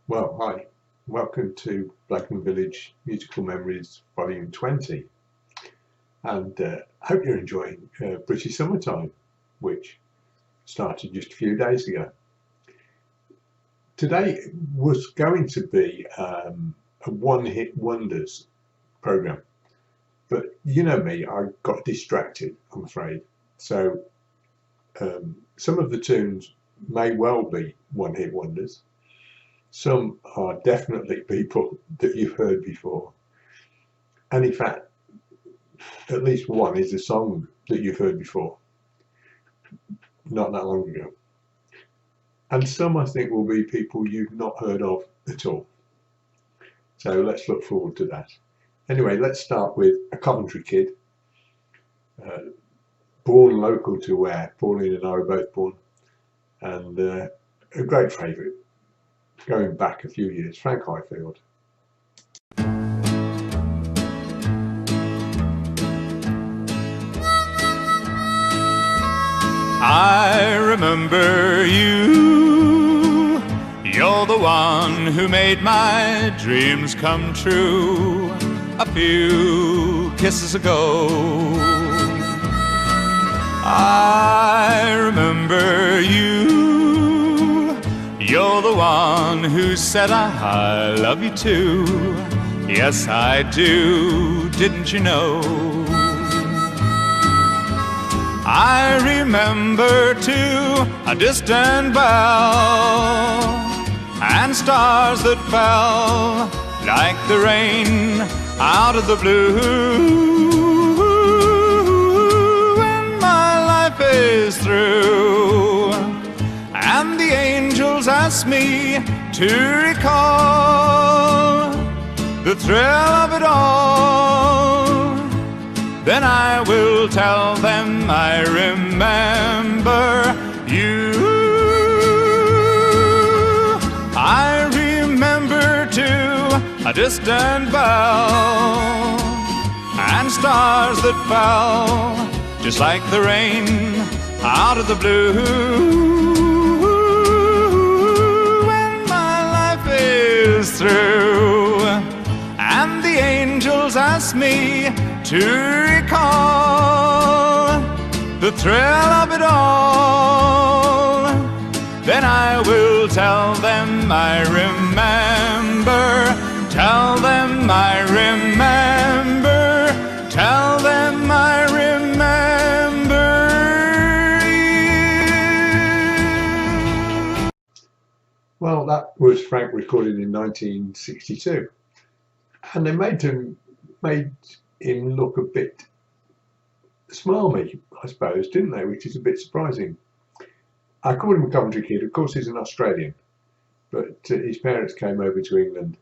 Well, hi, welcome to Blagdon Village Musical Memories Volume 20, and hope you're enjoying British Summertime, which started just a few days ago. Today was going to be a one-hit wonders program, but you know me, I got distracted, I'm afraid. So some of the tunes may well be one-hit wonders. Some are definitely people that you've heard before. And in fact, at least one is a song that you've heard before, not that long ago. And some I think will be people you've not heard of at all. So let's look forward to that. Anyway, let's start with a Coventry kid, born local to where Pauline and I were both born, and a great favourite. Going back a few years, Frank Highfield. I remember you. You're the one who made my dreams come true a few kisses ago. I remember you. You're the one who said I love you too. Yes, I do, didn't you know? I remember too a distant bell and stars that fell like the rain out of the blue. When my life is through and the angels ask me to recall the thrill of it all, then I will tell them I remember you. I remember too a distant bell and stars that fell just like the rain out of the blue. Through and the angels ask me to recall the thrill of it all, then I will tell them I remember, tell them I remember, tell them I remember you. Well, that was Frank recorded in 1962, and they made him look a bit smarmy, I suppose, didn't they? Which is a bit surprising. I called him a Coventry kid. Of course, he's an Australian, but his parents came over to England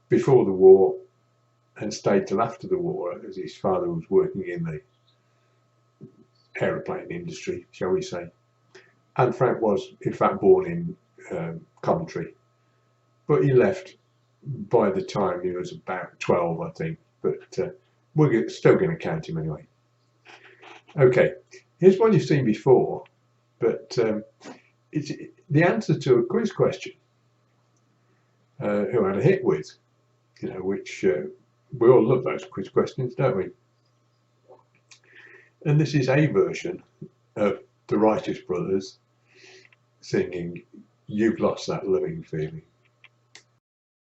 before the war and stayed till after the war, as his father was working in the aeroplane industry, shall we say. And Frank was, in fact, born in Coventry, but he left by the time he was about 12, I think, but we're still going to count him anyway. Okay, here's one you've seen before, but it's the answer to a quiz question who had a hit with, you know, which we all love those quiz questions, don't we? And this is a version of the Righteous Brothers singing You've Lost That Loving Feeling.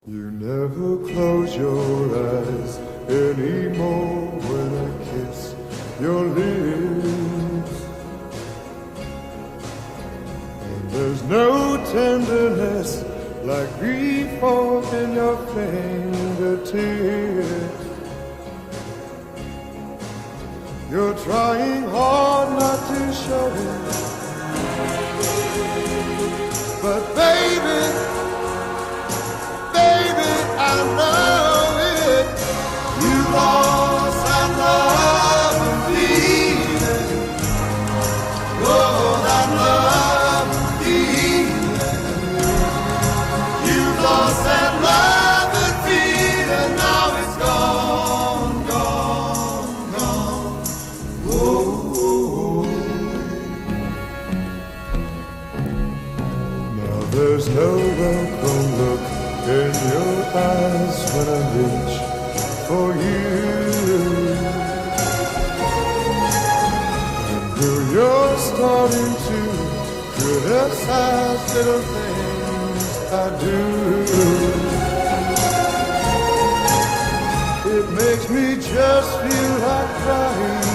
You never close your eyes anymore when I kiss your lips, and there's no tenderness like grief in your fingertips. You're trying hard not to show it, but baby, I know it. You lost that love and feeling. Oh, that love and feeling. You lost that love and feeling. Now it's gone, gone, gone. Whoa. Now there's no welcome look in your eyes when I reach for you. And though you're starting to criticize little things I do, it makes me just feel like crying.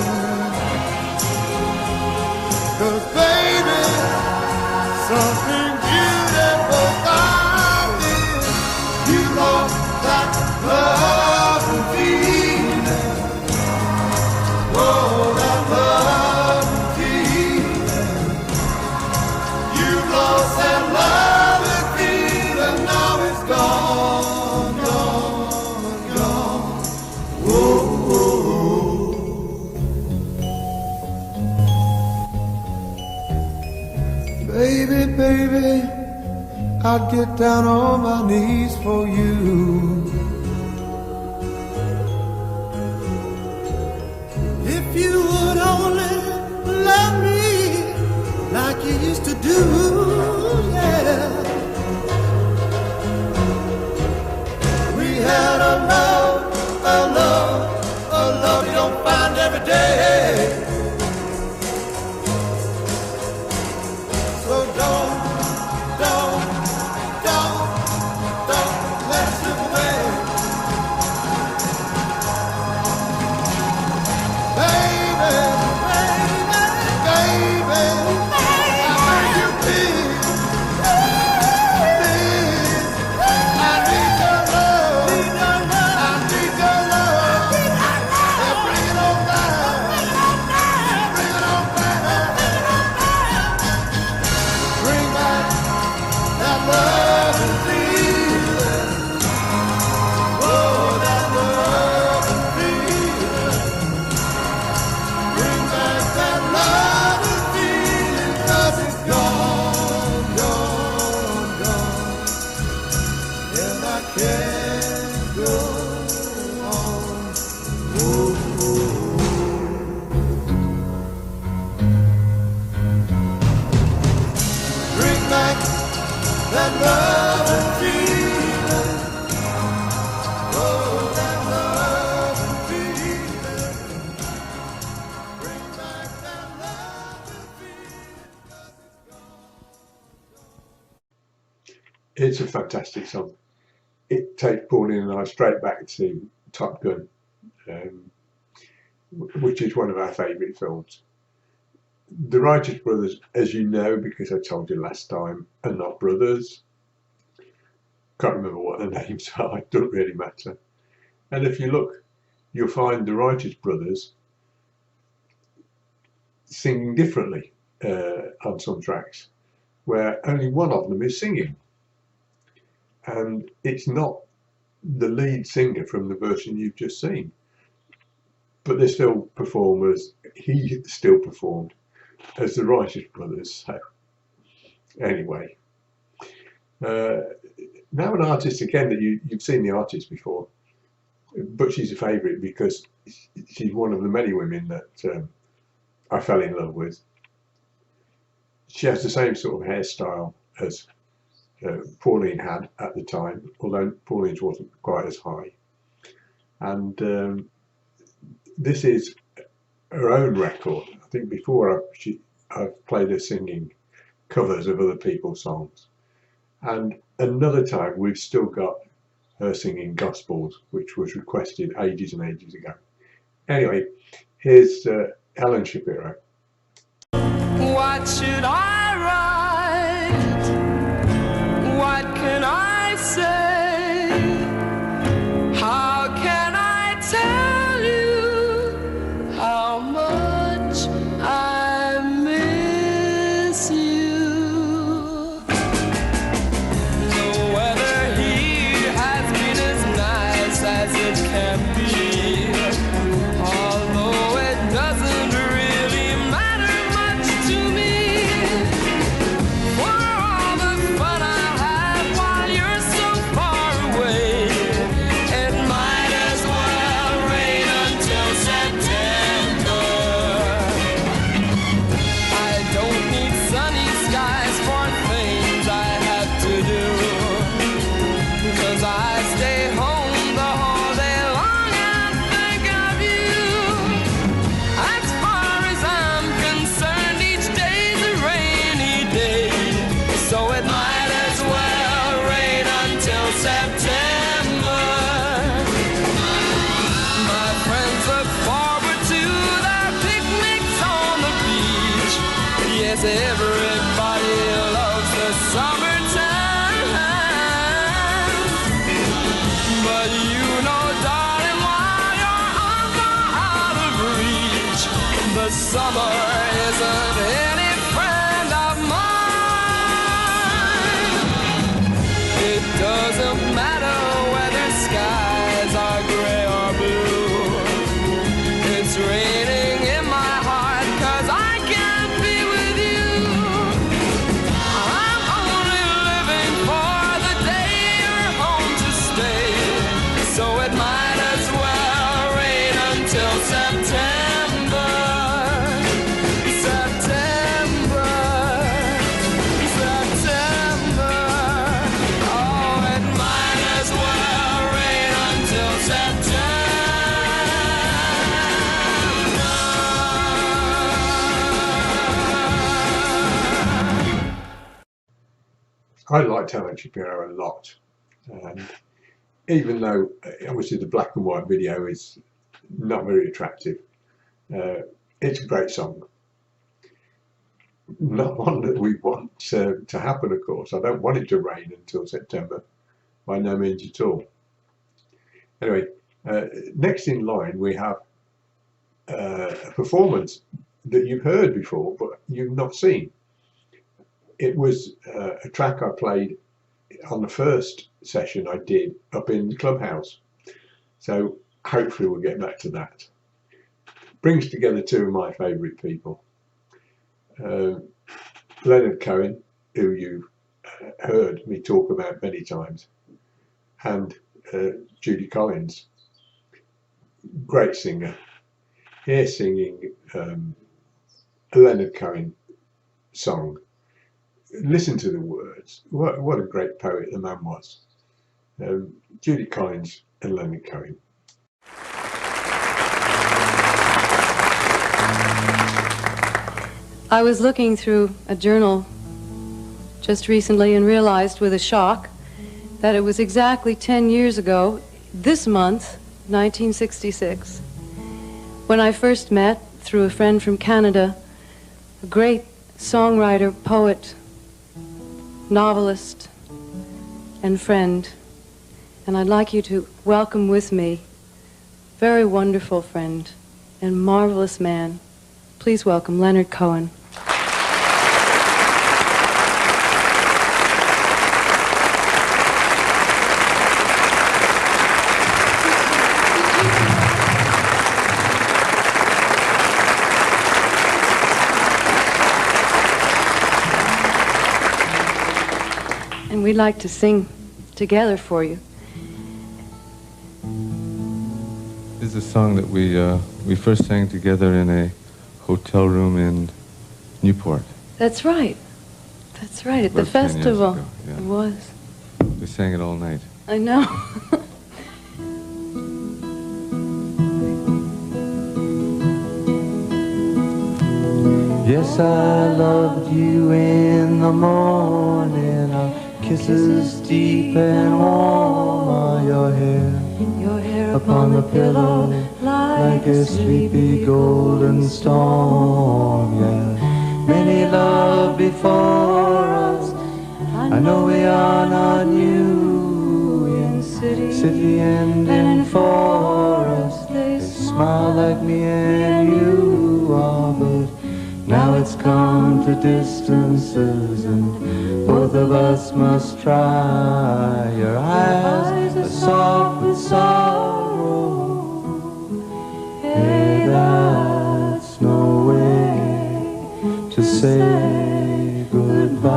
'Cause baby, something beautiful about it. You lost that love and feeling. Oh, that love and feeling. You lost that love and feeling. Now it's gone, gone, gone. Whoa, whoa. Baby, baby, I'd get down on my knees for you. If you would only love me like you used to do, yeah. We had a love, a love, a love you don't find every day. So don't let it slip away. Baby, baby, baby, I beg you please, please, I need your love, I need your love, and bring it on down, bring it on down, bring back that love and feeling. Oh, that love and feeling. Bring back that love and feeling. 'Cause it's gone, gone, gone. And I can't go on. Oh, bring back that love and feeling. Oh, that love and feeling. Bring back that love and feeling. It's a fantastic song. It takes Pauline and I straight back to Top Gun, which is one of our favourite films. The Righteous Brothers, as you know, because I told you last time, are not brothers. Can't remember what their names are, it doesn't really matter. And if you look, you'll find the Righteous Brothers singing differently on some tracks, where only one of them is singing. And it's not the lead singer from the version you've just seen, but they still perform as, he still performed as the Righteous Brothers. So anyway, now an artist again that you've seen the artist before, but she's a favourite because she's one of the many women that I fell in love with. She has the same sort of hairstyle as Pauline had at the time, although Pauline's wasn't quite as high. And this is her own record. I think before I've played her singing covers of other people's songs. And another time we've still got her singing gospels, which was requested ages and ages ago. Anyway, here's Ellen Shapiro. What should I write? What can I say? How can I tell you how much I miss you? The weather here has been as nice as it can be, although it doesn't really matter much to me. Everybody loves the summertime, but you know, darling, while your arms are out of reach, the summer isn't any friend of mine. It doesn't matter whether skies are gray or blue. It's raining in my heart 'cause I can't be with you. I'm only living for the day you're home to stay, so it might as well rain until September. September, September. Oh, it might as well rain until September. I liked Alan Shapiro a lot, and even though obviously the black and white video is not very attractive, it's a great song. Not one that we want to happen, of course. I don't want it to rain until September, by no means at all. Anyway, next in line we have a performance that you've heard before but you've not seen. It was a track I played on the first session I did up in the clubhouse, so hopefully we'll get back to that. Brings together two of my favourite people, Leonard Cohen, who you've heard me talk about many times, and Judy Collins, great singer. Here singing a Leonard Cohen song. Listen to the words. What a great poet the man was. Judy Collins and Leonard Cohen. I was looking through a journal just recently and realized with a shock that it was exactly 10 years ago, this month, 1966, when I first met, through a friend from Canada, a great songwriter, poet, novelist, and friend. And I'd like you to welcome with me, very wonderful friend and marvelous man. Please welcome Leonard Cohen. And we'd like to sing together for you. This is a song that we first sang together in a hotel room in Newport. That's right. That's right, at the About 10 years festival. ago, yeah. It was. We sang it all night. I know. Yes, I loved you in the morning, our kisses deep and warm, are your hair upon the pillow like a sleepy golden storm. Yeah, many love before us, I know we are not new in city and in forest. They smile like me and you are, but now it's come to distances and both of us must try. Your eyes are soft with sorrow, hey, that's no way to say goodbye.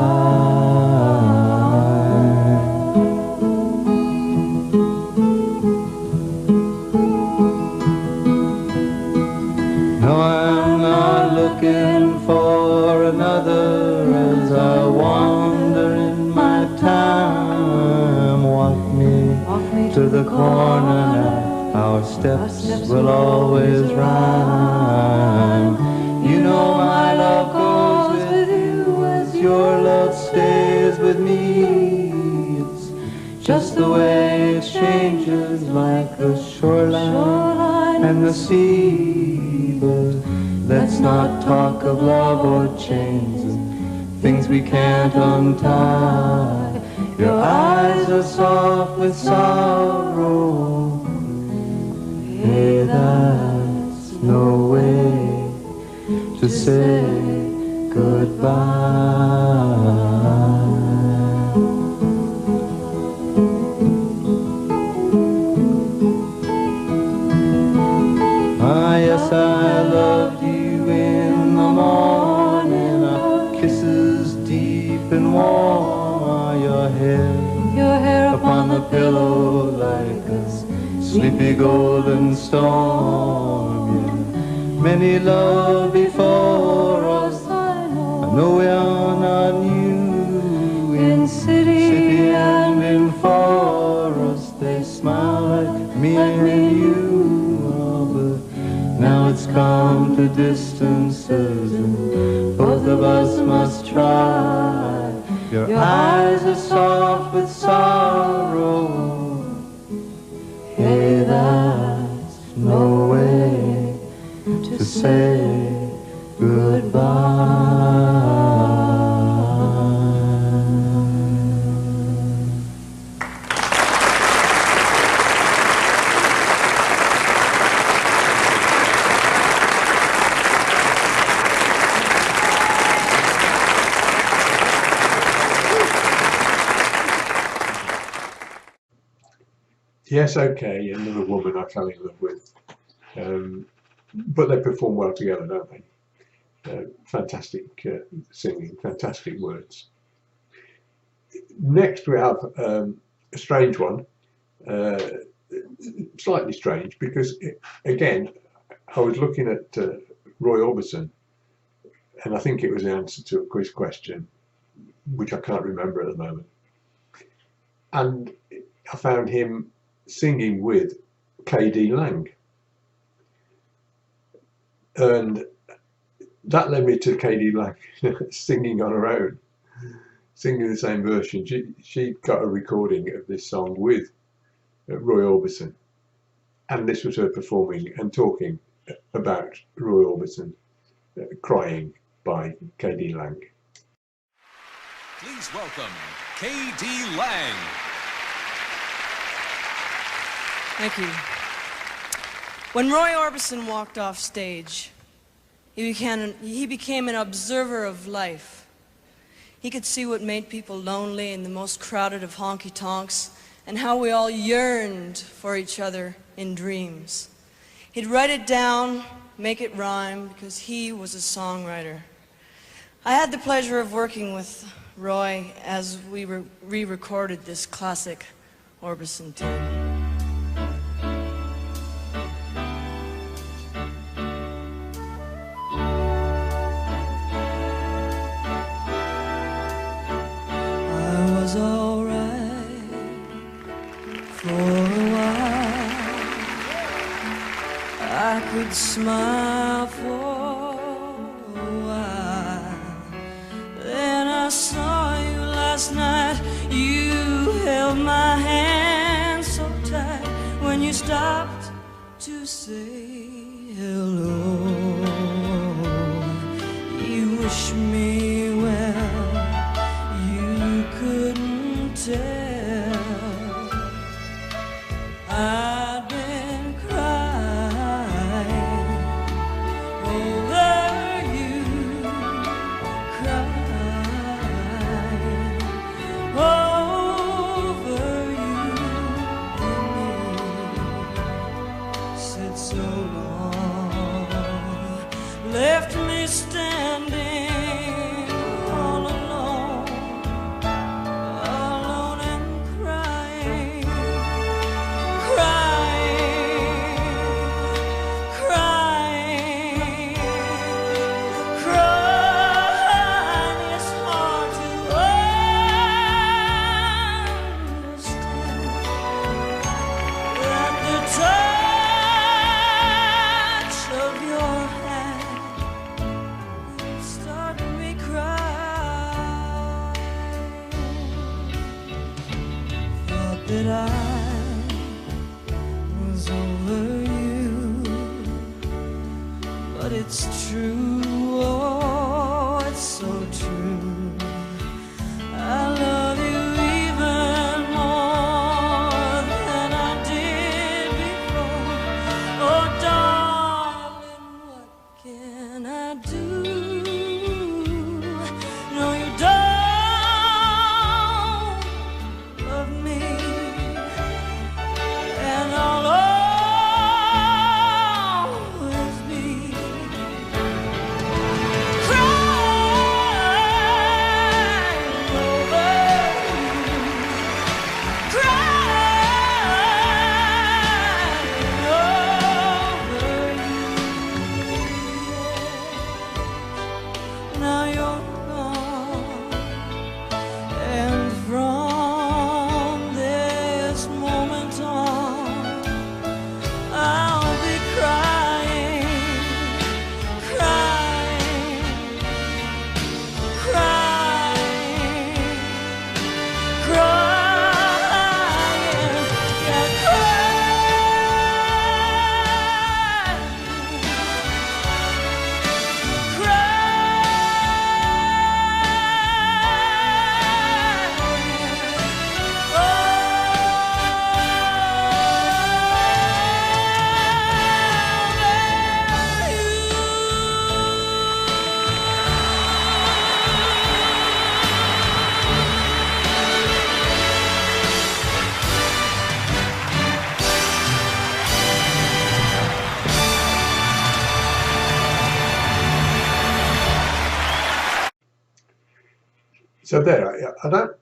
No, I'm not looking for another as I wander in my time. Walk me to the corner now, our steps will always rhyme. You know my love goes with you as your love stays with me. It's just the way it changes like the shoreline and the sea. But let's not talk of love or chains and things we can't untie. Your eyes are soft with sorrow. Hey, that's no way to say goodbye. Yes, I loved you in the morning. Our kisses deep and warm. Your hair upon the pillow like a sleepy golden storm. Yeah. Many love before us. I know we are not new in city and in forest. They smile like me and you. Now it's come to distances and both of us must try. Your eyes are soft with sorrow. Hey, that's no way to say goodbye. Yes, okay, another woman I fell in love with. But they perform well together, don't they? Fantastic singing, fantastic words. Next we have a strange one, slightly strange because, again, I was looking at Roy Orbison, and I think it was the answer to a quiz question, which I can't remember at the moment. And I found him singing with K.D. Lang, and that led me to K.D. Lang singing on her own, singing the same version. She got a recording of this song with Roy Orbison, and this was her performing and talking about Roy Orbison, Crying by K.D. Lang. Please welcome K.D. Lang. Thank you. When Roy Orbison walked off stage, he became an observer of life. He could see what made people lonely in the most crowded of honky-tonks and how we all yearned for each other in dreams. He'd write it down, make it rhyme, because he was a songwriter. I had the pleasure of working with Roy as we re-recorded this classic Orbison tune. Alright for a while, I could smile for a while. Then I saw you last night, you held my hand so tight when you stopped to say hello. You wished me well, I've been crying over you, crying over you and me. Said so long, left me standing all alone. That I was over you, but it's true, oh, it's so true. So there, I don't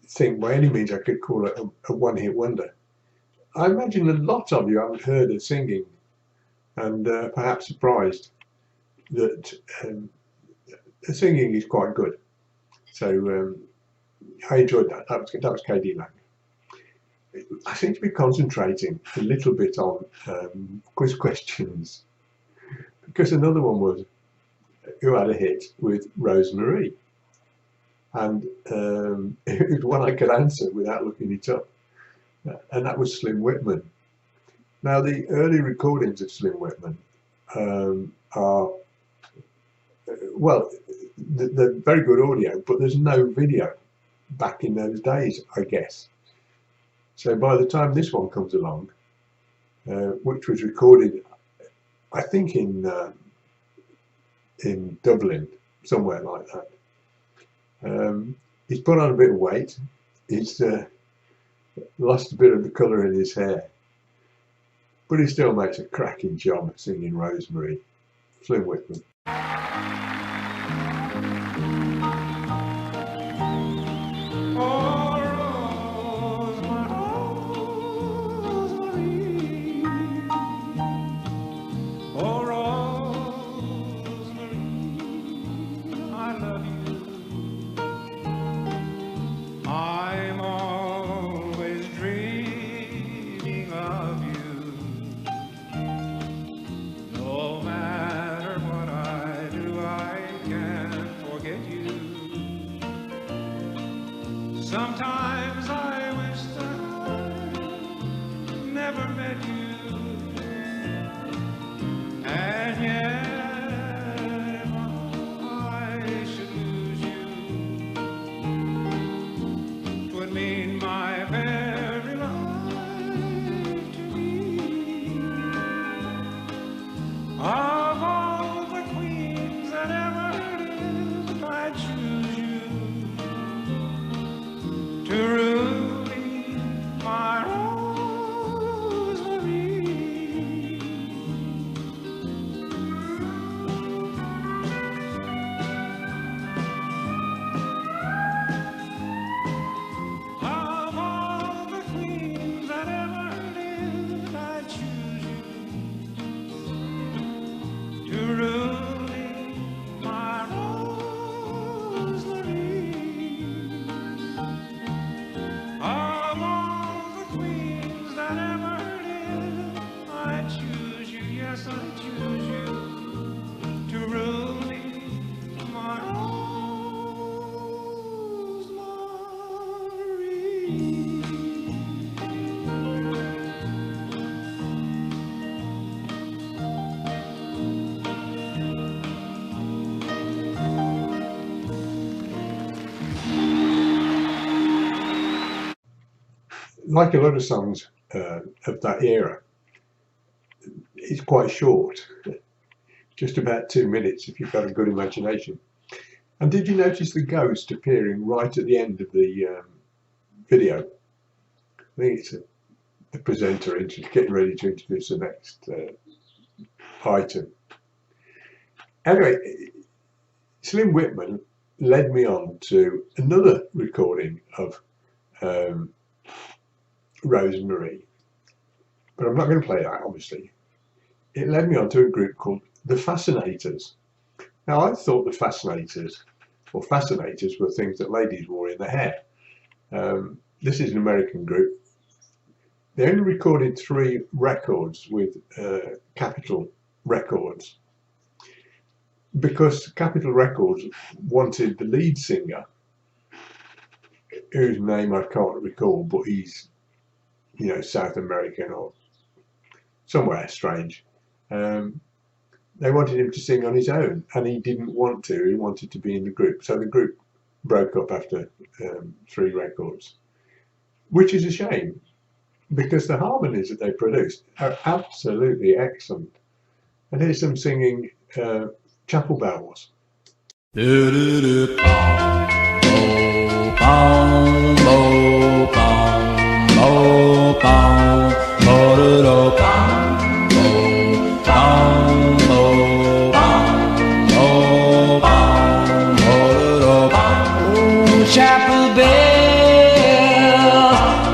think by any means I could call it a one-hit wonder. I imagine a lot of you haven't heard her singing, and perhaps surprised that the singing is quite good. So I enjoyed that. That was KD Lang. I seem to be concentrating a little bit on quiz questions, because another one was who had a hit with Rosemary, and it was one I could answer without looking it up, and that was Slim Whitman. Now, the early recordings of Slim Whitman are, well, they're very good audio, but there's no video back in those days, I guess. So by the time this one comes along, which was recorded, I think in Dublin, somewhere like that, he's put on a bit of weight. He's lost a bit of the colour in his hair, but he still makes a cracking job at singing Rosemary. Slim Whitman. Sometimes I wish that I never met you, and yet if I should lose you, 'twould mean my very life to me. Of all the queens that ever lived, I'd choose you to rule me, my Rosemary. Of all the queens that ever lived, I'd choose you to rule me, my Rosemary. Of all the queens that ever lived, I choose you, yes, I choose you to rule me, my Like a lot of songs of that era, it's quite short, just about 2 minutes if you've got a good imagination. And did you notice the ghost appearing right at the end of the video? I think it's the presenter getting ready to introduce the next item. Anyway, Slim Whitman led me on to another recording of Rosemary, but I'm not going to play that, obviously. It led me on to a group called the Fascinators. Now, I thought the Fascinators were things that ladies wore in their hair. This is an American group. They only recorded 3 records with Capitol Records, because Capitol Records wanted the lead singer, whose name I can't recall, but he's, you know, South American or somewhere strange. They wanted him to sing on his own, and he didn't want to. He wanted to be in the group. So the group broke up after 3 records, which is a shame, because the harmonies that they produced are absolutely excellent. And here's them singing Chapel Bells. Oh, chapel bells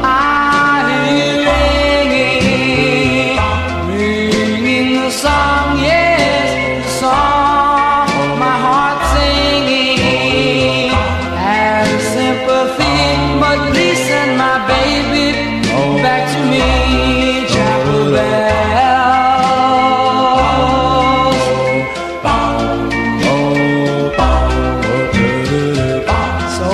I hear ringing, ringing the song, yes, the song my heart singing. Have sympathy, but please send my baby back to me. Chapel bells, so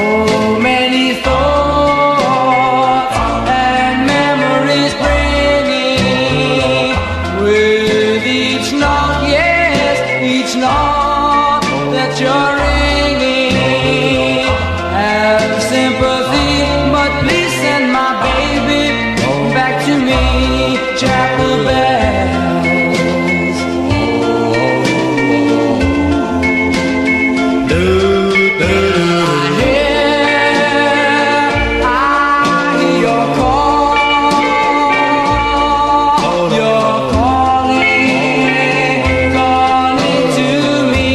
many thoughts and memories bringing with each note, yes, each note that you're ringing. Have sympathy, but please send my baby back to me. Chapel bells, I hear your call, you're calling, calling to me.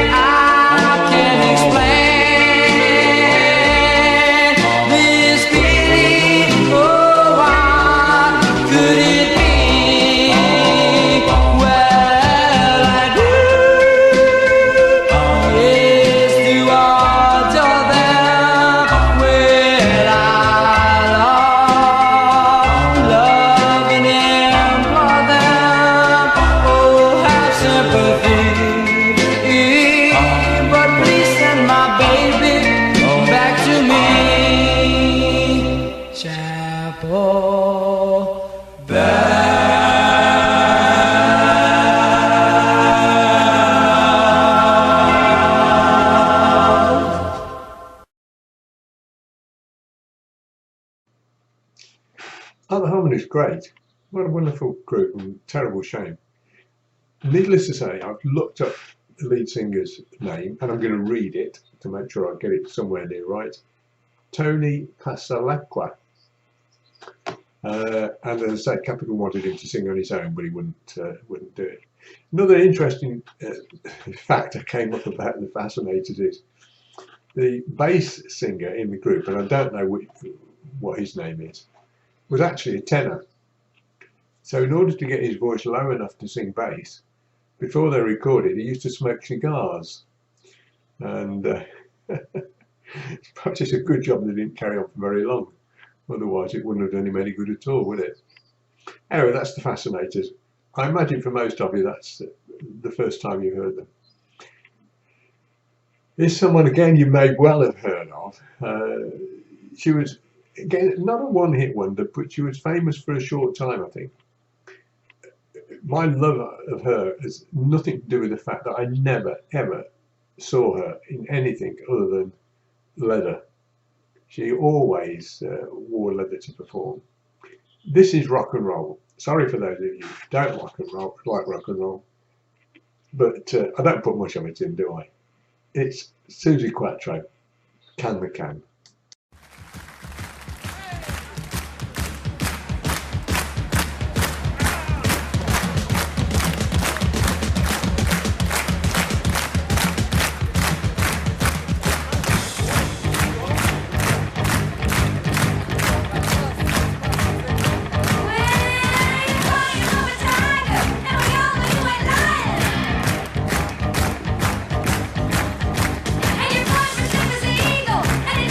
I can't explain this feeling. Oh, what could it be? Well, I do, yes, do adore them. Well, I love and implore them. Oh, have sympathy, but please send my baby back to me. Chapel Oh, the harmony's great. What a wonderful group, and terrible shame. Needless to say, I've looked up the lead singer's name, and I'm going to read it to make sure I get it somewhere near right. Tony Pasalacqua. And as I say, Capital wanted him to sing on his own, but he wouldn't do it. Another interesting fact I came up about the Fascinators is the bass singer in the group, and I don't know what his name is, was actually a tenor. So in order to get his voice low enough to sing bass, before they recorded, he used to smoke cigars. And perhaps it's a good job they didn't carry on for very long. Otherwise it wouldn't have done him any good at all, would it? Anyway, that's the Fascinators. I imagine for most of you that's the first time you heard them. Here's someone again you may well have heard of. She was, again, not a one-hit wonder, but she was famous for a short time, I think. My love of her has nothing to do with the fact that I never, ever saw her in anything other than leather. She always wore leather to perform. This is rock and roll. Sorry for those of you who don't like rock and roll, but I don't put much of it in, do I? It's Susie Quattro, Can the Can. And your boyfriend is eagle, and he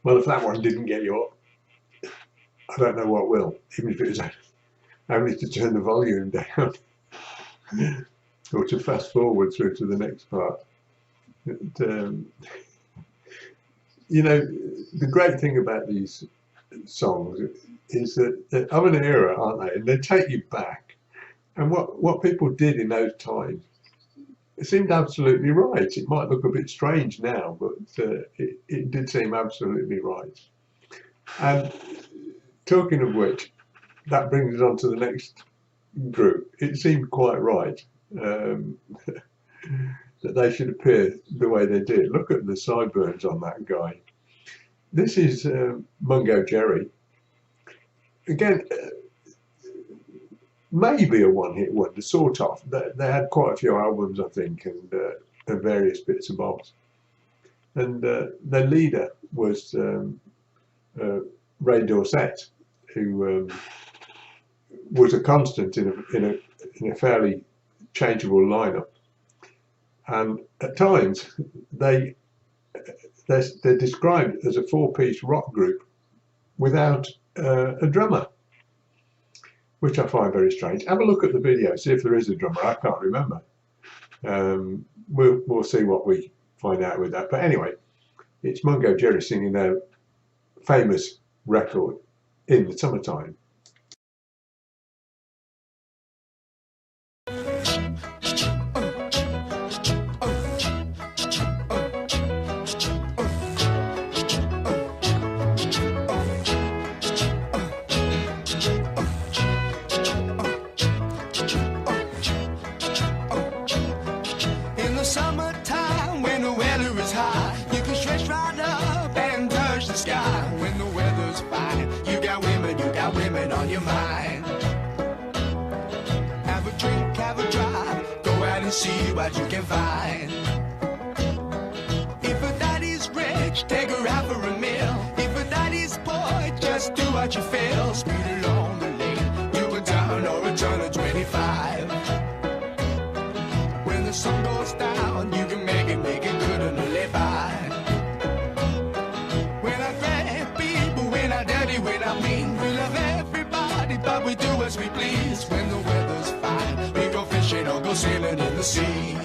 Well, if that one didn't get you up, I don't know what will, even if it was only to turn the volume down or to fast forward through to the next part. You know, the great thing about these songs is that they're of an era, aren't they? And they take you back. And what people did in those times, it seemed absolutely right. It might look a bit strange now, but it did seem absolutely right. And talking of which, that brings us on to the next group. It seemed quite right that they should appear the way they did. Look at the sideburns on that guy. This is Mungo Jerry. Again, maybe a one-hit wonder, sort of. They had quite a few albums, I think, and various bits and bobs. And their leader was Ray Dorset, who was a constant in a fairly changeable lineup. And at times, they're described as a four-piece rock group without a drummer, which I find very strange. Have a look at the video, see if there is a drummer. I can't remember. We'll see what we find out with that. But anyway, it's Mungo Jerry singing their famous record, In the Summertime. Summertime, when the weather is high, you can stretch right up and touch the sky. When the weather's fine, you got women on your mind. Have a drink, have a drive, go out and see what you can find. If a daddy's rich, take her out for a meal. If a daddy's poor, just do what you feel. Speed along the lane, you a down or a turn of 25. When the sun goes down, you can make it good and live by. We're not great people, we're not dirty, we're not mean. We love everybody, but we do as we please. When the weather's fine, we go fishing or go sailing in the sea.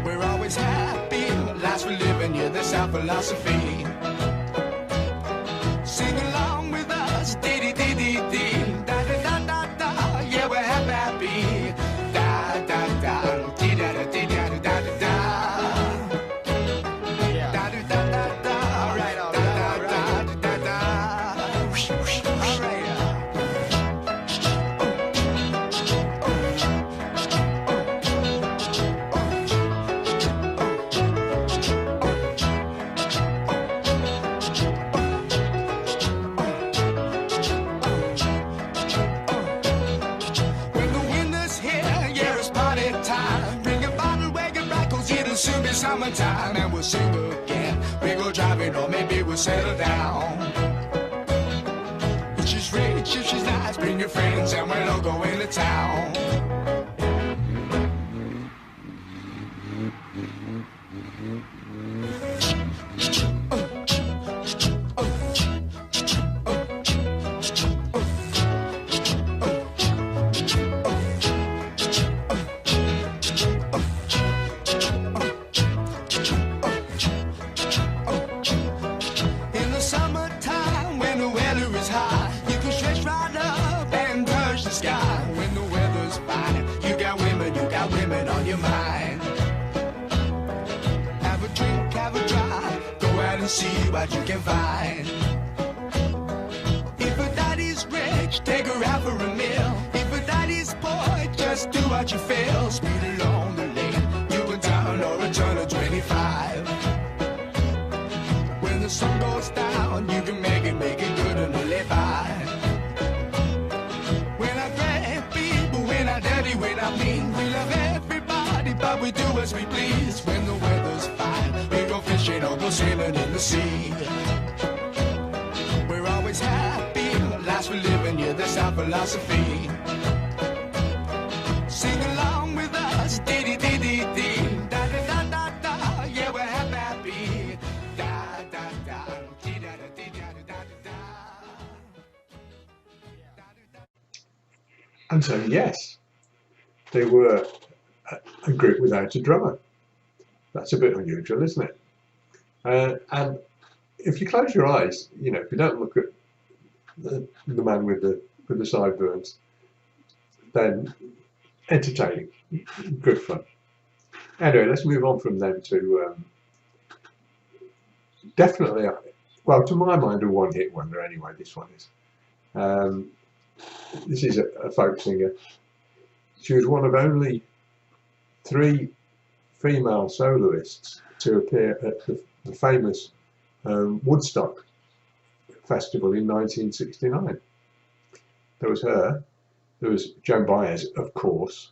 We're always happy, lives we're living, yeah, that's our philosophy. Sing along with us, dee-dee-dee-dee-dee, da-da-da-da-da, yeah, we're happy. Summertime and we'll sing again. We go driving or maybe we'll settle down. If she's rich, if she's nice, bring your friends and we'll all go into town. See what you can find. If a daddy's rich, take her out for a meal. If a daddy's poor, just do what you feel. Speed along the lane, you go down or a turn of 25. When the sun goes down, you can make it good and live by. We're not great people, we're not dirty, we're not mean. We love everybody, but we do as we please. When the weather's fine, we go fishing or go sailing in the sea. We're always happy, lives we're living, yeah, that's our philosophy. Sing along with us, dee-dee-dee-dee-dee, da-da-da-da-da, yeah, we're happy, da-da-da. And so, yes, they were a group without a drummer. That's a bit unusual, isn't it? And if you close your eyes, you know, if you don't look at the man with the sideburns, then entertaining, good fun. Anyway, let's move on from them to definitely, well, to my mind, a one-hit wonder. Anyway, this one is. This is a folk singer. She was one of only 3 female soloists to appear at the famous Woodstock Festival in 1969. There was her, there was Joan Baez, of course,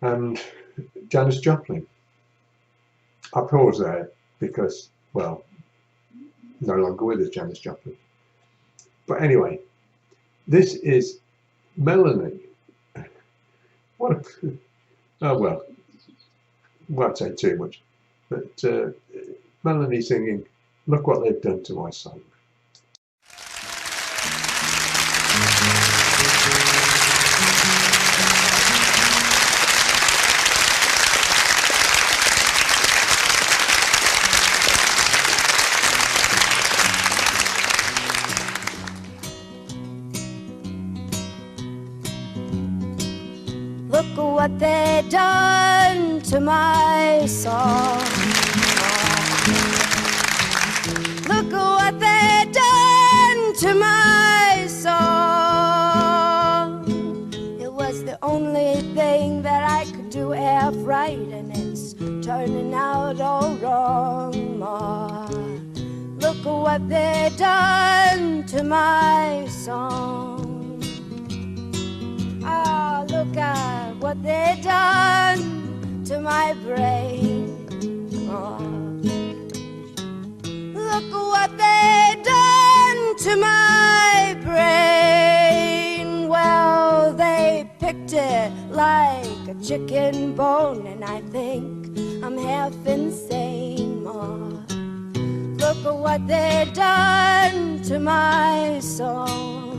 and Janis Joplin. I pause there because, well, no longer with us, Janis Joplin. But anyway, this is Melanie. What a, oh well, won't say too much, but Melanie singing, "Look What They've Done to My Song." Look what they done to my song. Look what they done to my song. It was the only thing that I could do half right, and it's turning out all wrong, Ma. Look what they done to my song. Ah, look at what they done to my brain. Oh. Look what they done to my brain. Well, they picked it like a chicken bone, and I think I'm half insane, Ma. Look at what they done to my song.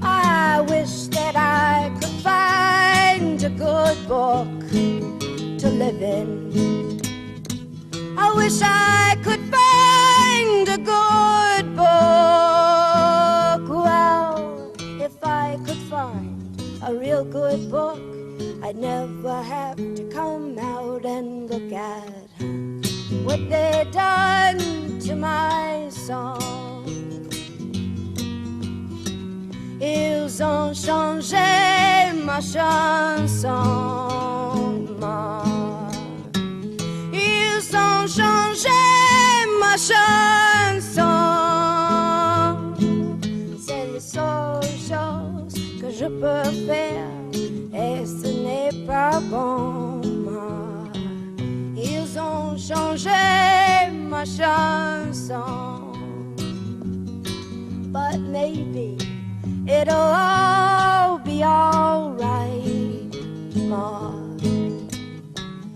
I wish that I could find a good book to live in. I wish I could find a good book. Well, if I could find a real good book, I'd never have to come out and look at what they done to my song. Ils ont changé ma chanson, Ma. Ils ont changé ma chanson. C'est les seules choses que je peux faire, et ce n'est pas bon, Ma. Ils ont changé ma chanson. But maybe it'll all be alright, Ma.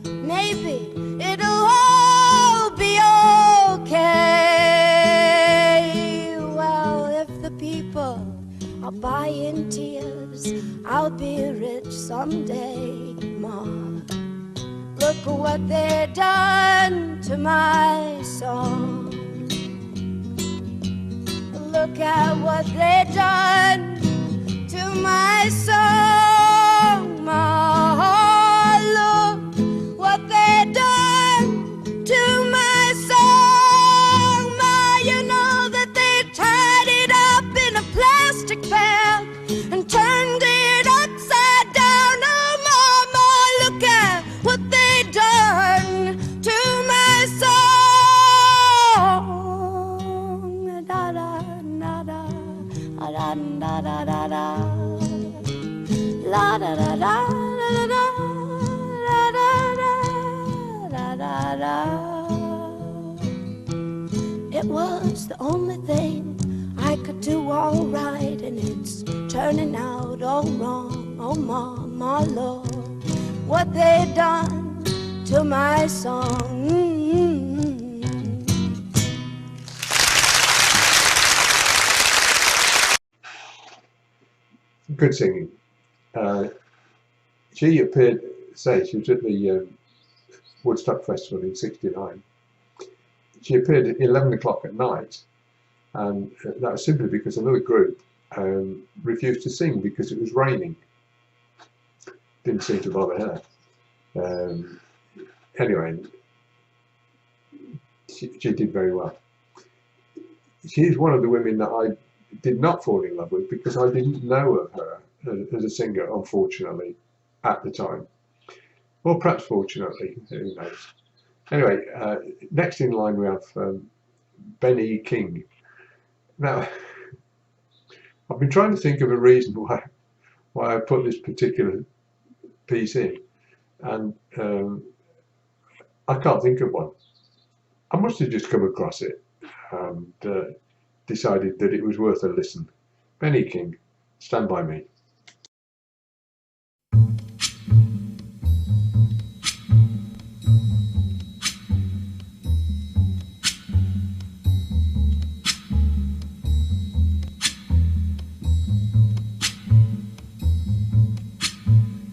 Maybe it'll all be okay. Well, if the people are buying tears, I'll be rich someday, Ma. Look at what they done to my song. Look at what they done to my song, Ma. Look what they done to my song, Ma. You know that they tied it up in a plastic bag and turned it upside down. Oh, Mama, look at what they done to my song. Da da da da da da da da, la da da da da da da da da da. It was the only thing I could do all right, and it's turning out all wrong. Oh, Mama, Lord, what they done to my song. good singing. She appeared, she was at the Woodstock Festival in '69. She appeared at 11 o'clock at night, and that was simply because another group refused to sing because it was raining. Didn't seem to bother her. Anyway, she did very well. She's one of the women that I did not fall in love with because I didn't know of her as a singer, unfortunately, at the time. Or perhaps fortunately, who knows. Anyway, next in line we have Benny King. Now, I've been trying to think of a reason why I put this particular piece in, and I can't think of one. I must have just come across it and decided that it was worth a listen. Benny King, Stand By Me.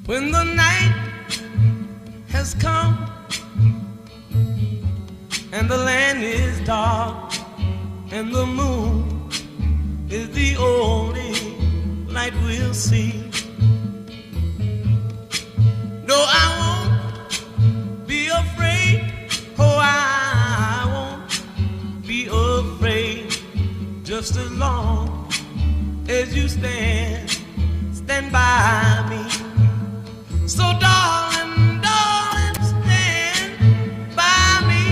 When the night has come and the land is dark and the moon is the only light we'll see. No, I won't be afraid. Oh, I won't be afraid. Just as long as you stand by me. So darling, darling, stand by me.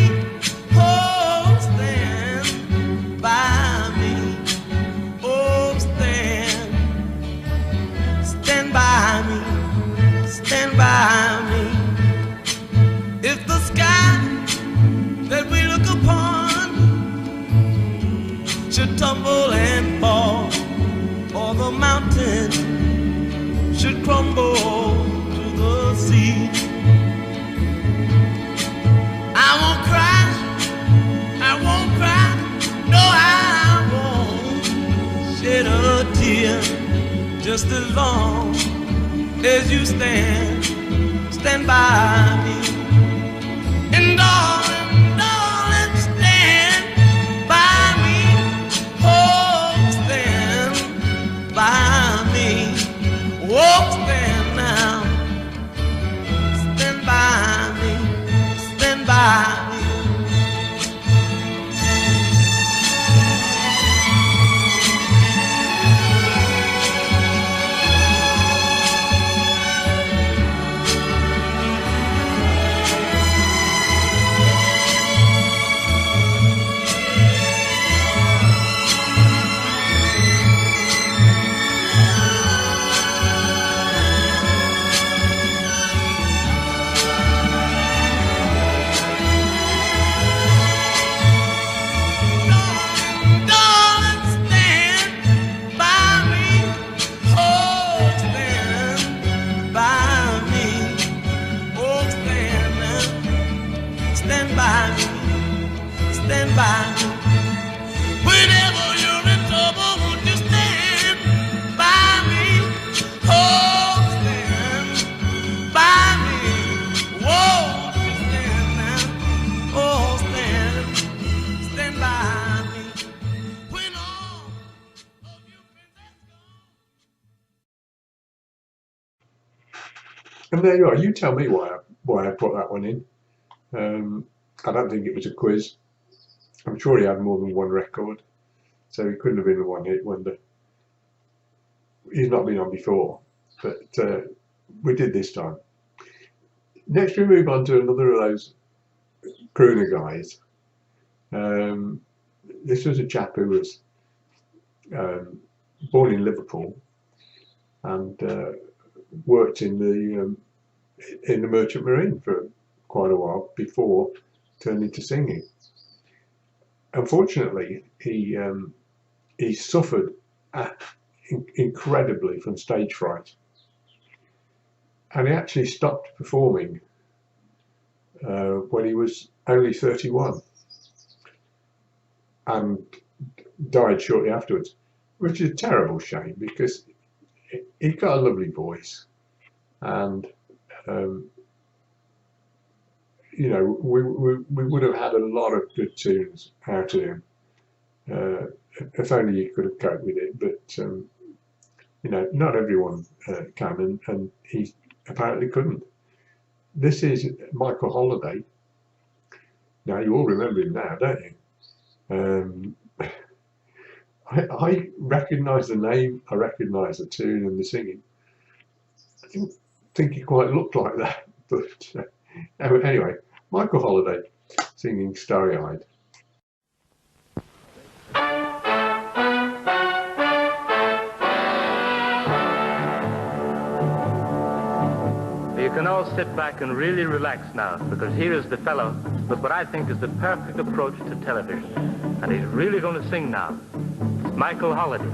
Oh, stand by me. Oh, stand by me. Stand by me. If the sky that we look upon should tumble and fall, or the mountain should crumble to the sea, I won't cry, no, I won't shed a tear, just as long as you stand by me. And darling, darling, stand by me. Oh, stand by me. Oh, stand now. Stand by me. Stand by me. Stand by me. Whenever you're in trouble, won't you stand by me? Oh, stand by me. Won't you stand now? Oh, stand by me. When all of your friends have gone. And there you are. You tell me why I put that one in. I don't think it was a quiz. I'm sure he had more than one record, so he couldn't have been a one-hit wonder. He's not been on before, but we did this time. Next we move on to another of those crooner guys. This was a chap who was born in Liverpool and worked in the Merchant Marine for quite a while before turning to singing. Unfortunately, he suffered incredibly from stage fright, and he actually stopped performing when he was only 31 and died shortly afterwards, which is a terrible shame because He's got a lovely voice, and you know, we would have had a lot of good tunes out of him. If only you could have coped with it, but you know, not everyone can, and he apparently couldn't. This is Michael Holiday. Now you all remember him now, don't you? I recognise the name, I recognise the tune and the singing. I didn't think he quite looked like that, but anyway, Michael Holiday singing Starry Eyed. You can all sit back and really relax now, because here is the fellow with what I think is the perfect approach to television. And he's really going to sing now. It's Michael Holiday.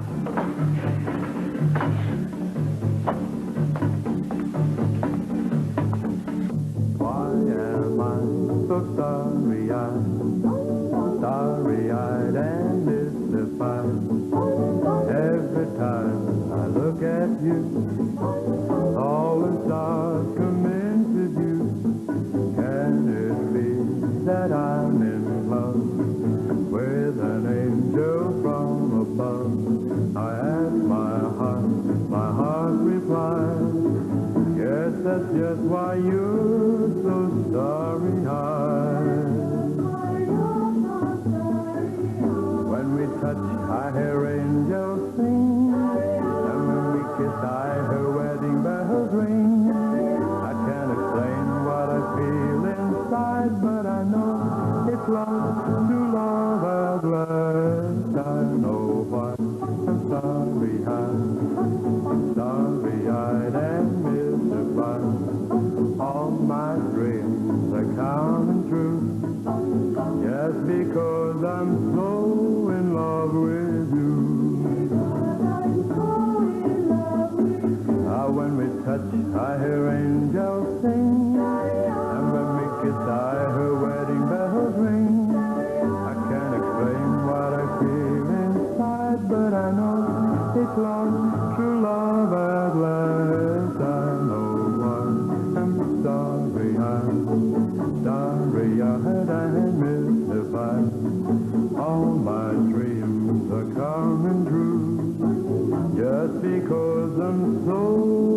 Why am I so starry-eyed, starry-eyed and mystified? Every time I look at you, all the stars come into view. Can it be that I'm in love with an angel from above? I ask my heart replies, yes, that's just why you're so starry-eyed. When we touch, I hear angels sing, and when we kiss, I hear wedding bells ring. I can't explain what I feel inside, but I know it's love, true love at last. I know why I'm starry-eyed, starry-eyed and mystified. All my dreams are coming true, just because I'm so in love with you. When we touch, I hear angels sing, and when we kiss, I hear wedding bells ring. I can't explain what I feel inside, but I know it's love, true love at last. I know why I'm starry-eyed, starry-eyed and mystified. All my dreams are coming true, just because I'm so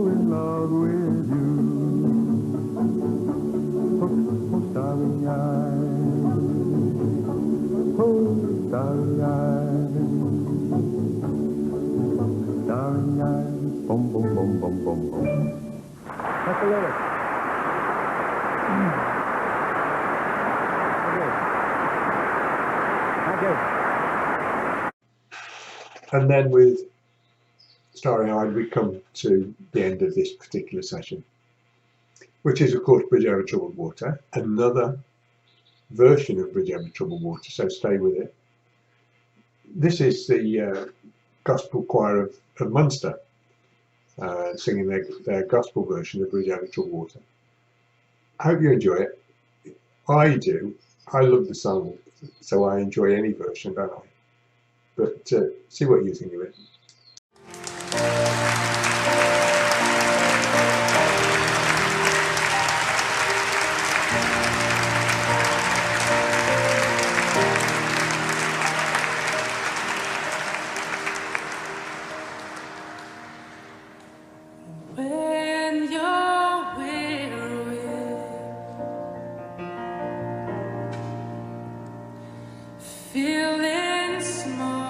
in love with you. Oh, starry-eyed, oh, starry-eyed, starry-eyed, boom, boom, boom, boom, boom, boom. That's the lyric. Thank you. And then with Starry-Eyed, we come to the end of this particular session, which is, of course, Bridge Over Troubled Water, another version of Bridge Over Troubled Water, so stay with it. This is the gospel choir of Munster singing their gospel version of Bridge Over Troubled Water. I hope you enjoy it. I do. I love the song, so I enjoy any version, don't I? But see what you think of it. When you're weary, feeling small,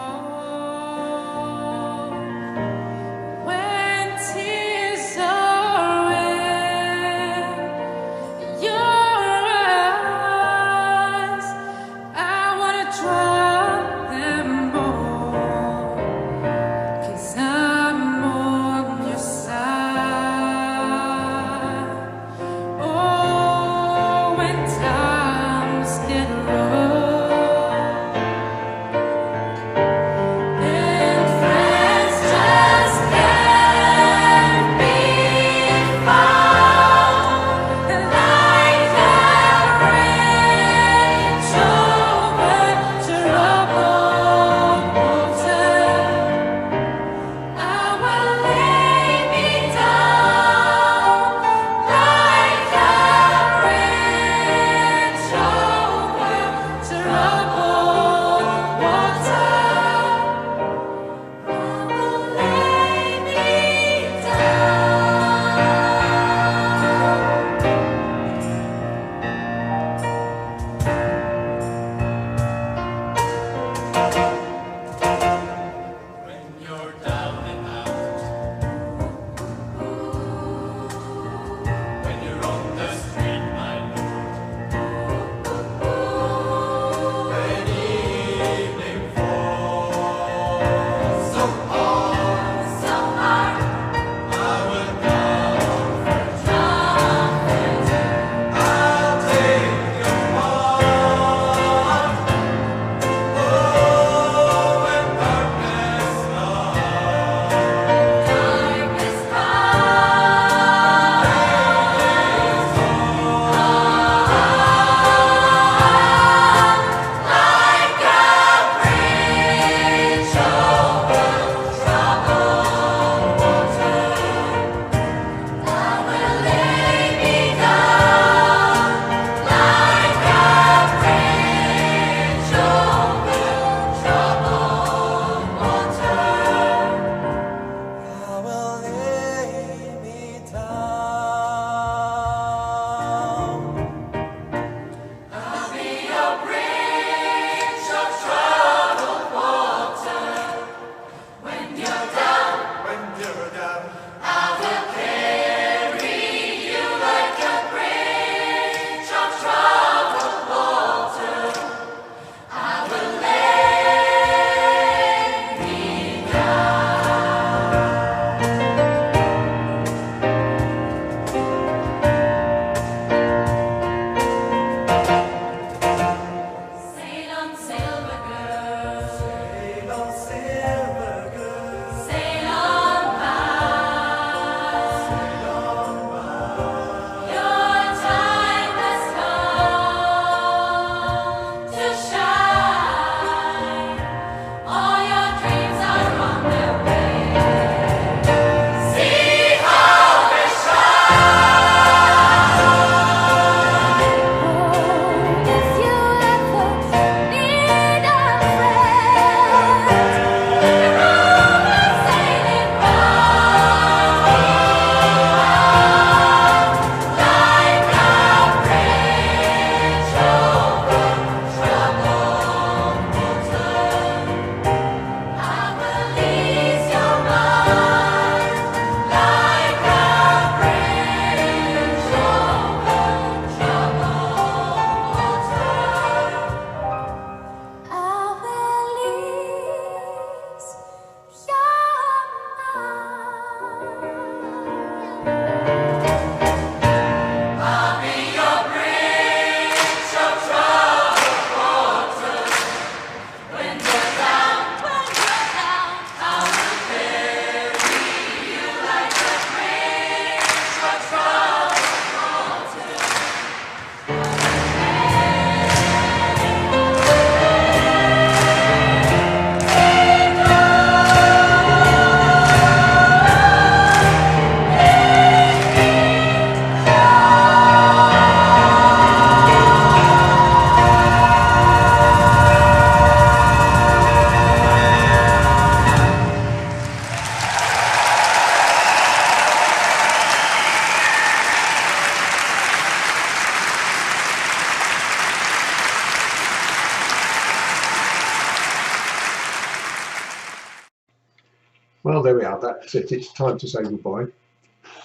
Now that's it. It's time to say goodbye.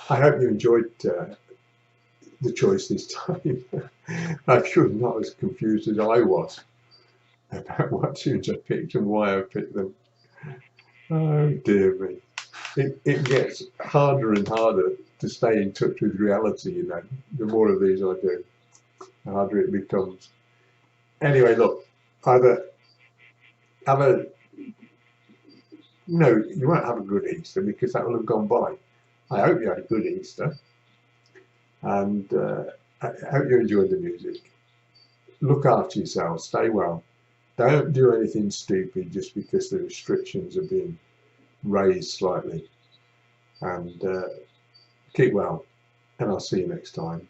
I hope you enjoyed the choice this time. I'm sure not as confused as I was about what tunes I picked and why I picked them. Oh dear me. It gets harder and harder to stay in touch with reality, you know. The more of these I do, the harder it becomes. Anyway, look, either have a, no, you won't have a good Easter because that will have gone by. I hope you had a good Easter, and I hope you enjoyed the music. Look after yourselves, stay well. Don't do anything stupid just because the restrictions are being raised slightly. And keep well, and I'll see you next time.